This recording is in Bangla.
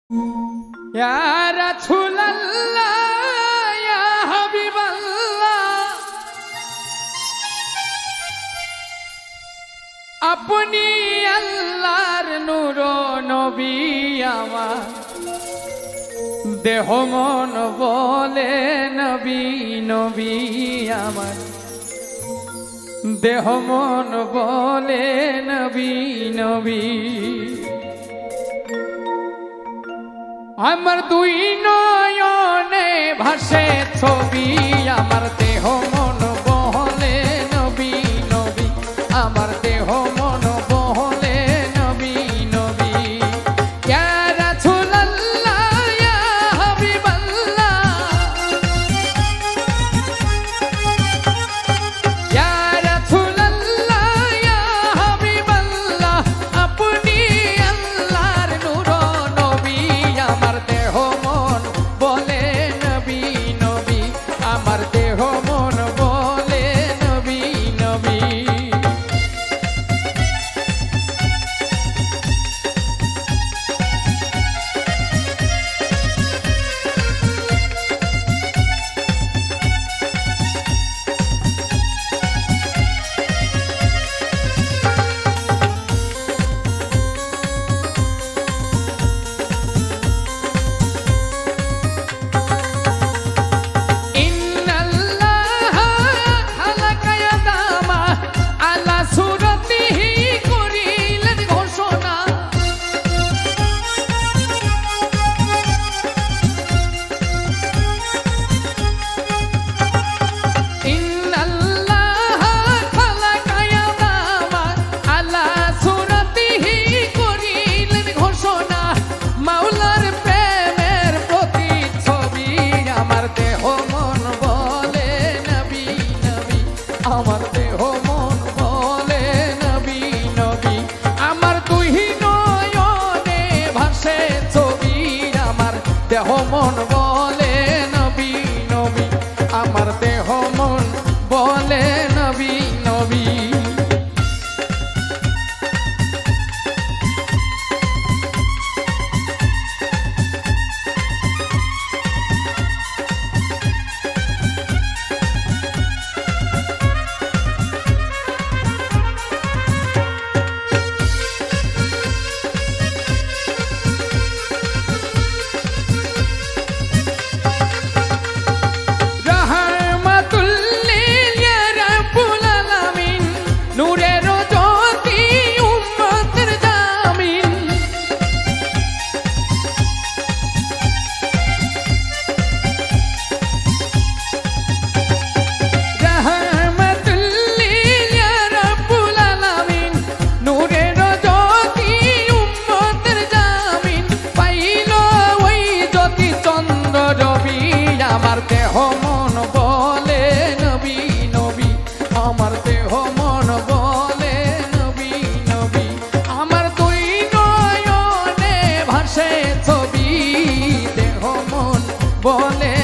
या रसूल अल्लाह या हबीब अल्लाह अपनी अल्लाहर नूर नबी आमार देह मन बोले नबी नबी आमार देह मन बोले नबी नबी আমার দুই নয়নে ভাসে ছবি আমার দেহ মন বলে নবী নবী আমার দেহ মন বলে নবী নবী ইয়া রাসূলুল্লাহ ইয়া হাবিবাল্লাহ ইয়া রাসূলুল্লাহ ইয়া হাবিবাল্লাহ আপনি আল্লাহর নূর নবী আমার দেহ মন বলে নবী নবী আমার দেহ মন বলে নবী নবী আমার দেহ মন বলে নবী নবী আমার দুই নয়নে ভাসে ছবি আমার দেহ মন বলে নবী নবী আমার দেহ মন বলে নবী নবী আমার দেহ মন বলে নবী নবী আমার দেহ মন বলে নবী নবী আমার দুই নয়নে ভাসে ছবি দেহ মন বলে